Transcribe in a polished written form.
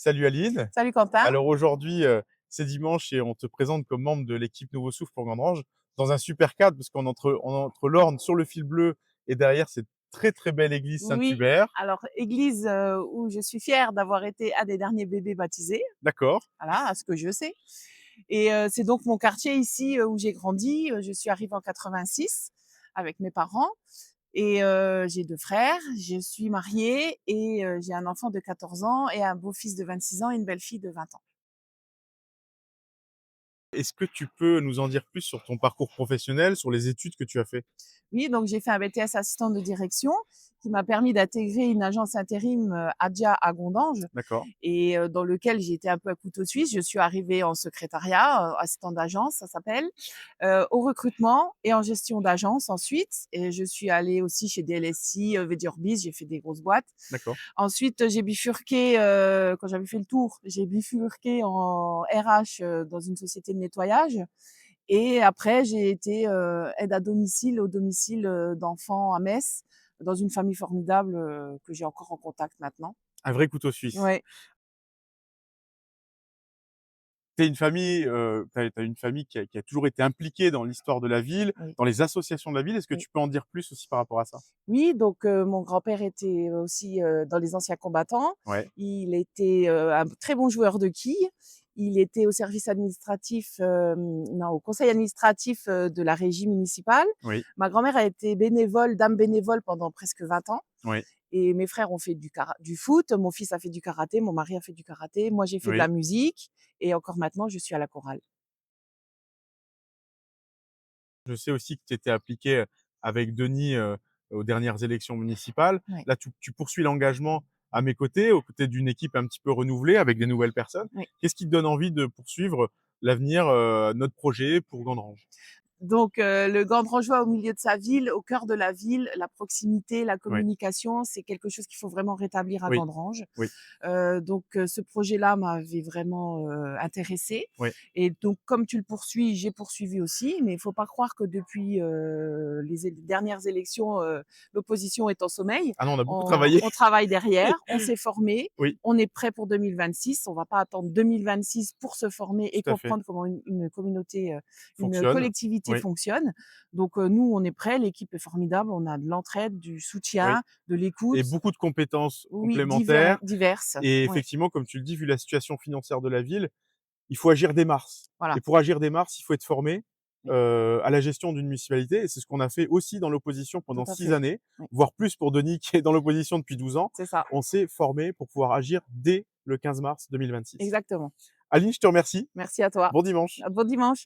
Salut Aline. Salut Quentin. Alors aujourd'hui, c'est dimanche et on te présente comme membre de l'équipe Nouveau Souffle pour Gandrange dans un super cadre parce qu'on entre l'orne sur le fil bleu et derrière cette très, très belle église Oui, Saint-Hubert. alors église, où je suis fière d'avoir été un des derniers bébés baptisés, D'accord. voilà, à ce que je sais et c'est donc mon quartier ici, où j'ai grandi. Je suis arrivée en 86 avec mes parents et j'ai 2 frères. Je suis mariée et j'ai un enfant de 14 ans et un beau-fils de 26 ans et une belle-fille de 20 ans. Est-ce que tu peux nous en dire plus sur ton parcours professionnel, sur les études que tu as fait? Oui, donc j'ai fait un BTS assistant de direction qui m'a permis d'intégrer une agence intérim, Adja à Gondange D'accord. et dans lequel j'ai été un peu à couteau suisse. Je suis arrivée en secrétariat, assistant d'agence, ça s'appelle, au recrutement et en gestion d'agence ensuite et je suis allée aussi chez DLSI, Vedurbis, j'ai fait des grosses boîtes. D'accord. Ensuite, j'ai bifurqué, quand j'avais fait le tour, j'ai bifurqué en RH, dans une société de nettoyage et après j'ai été, aide à domicile, au domicile, d'enfants à Metz, dans une famille formidable, que j'ai encore en contact maintenant. Un vrai couteau suisse. Ouais, Tu une famille, tu une famille qui a toujours été impliquée dans l'histoire de la ville, oui, dans les associations de la ville. Est-ce que oui. tu peux en dire plus aussi par rapport à ça? Oui, donc mon grand-père était aussi, dans les anciens combattants. Ouais, Il était, un très bon joueur de quilles. Il était au service administratif, non, au conseil administratif, de la régie municipale. oui, Ma grand-mère a été bénévole, dame bénévole pendant presque 20 ans oui, et mes frères ont fait du foot, mon fils a fait du karaté, mon mari a fait du karaté, moi j'ai fait de la oui. musique et encore maintenant je suis à la chorale. Je sais aussi que tu étais appliqué, avec Denis, aux dernières élections municipales. Ouais, Là, tu poursuis l'engagement à mes côtés, aux côtés d'une équipe un petit peu renouvelée avec des nouvelles personnes. ouais. Qu'est-ce qui te donne envie de poursuivre l'avenir, notre projet pour Gandrange? Donc le Gandrangeois au milieu de sa ville, au cœur de la ville, la proximité, la Ouais, communication, c'est quelque chose qu'il faut vraiment rétablir à oui, Gandrange. oui, Donc ce projet-là m'avait vraiment, intéressée oui. et donc comme tu le poursuis, j'ai poursuivi aussi, mais il faut pas croire que depuis, les dernières élections, l'opposition est en sommeil. Ah non, on a beaucoup On travaillé. on travaille derrière, on s'est formé, Oui, on est prêt pour 2026. On va pas attendre 2026 pour se former et tout à fait. comprendre comment une communauté, une Fonctionne. collectivité Oui, fonctionne. Donc nous, on est prêts, l'équipe est formidable, on a de l'entraide, du oui soutien, de et l'écoute. beaucoup de compétences Oui, complémentaires diverses, et ouais, effectivement, comme tu le dis, vu la situation financière de la ville, il faut agir dès mars voilà, et pour agir dès mars, il faut être formé, oui, à la gestion d'une municipalité et c'est ce qu'on a fait aussi dans l'opposition tout pendant à 6 fait. années, Oui, voire plus pour Denis qui est dans l'opposition depuis 12 ans. c'est ça, On s'est formé pour pouvoir agir dès le 15 mars 2026. exactement. Aline, je te remercie. Merci à toi. Bon dimanche. Bon dimanche.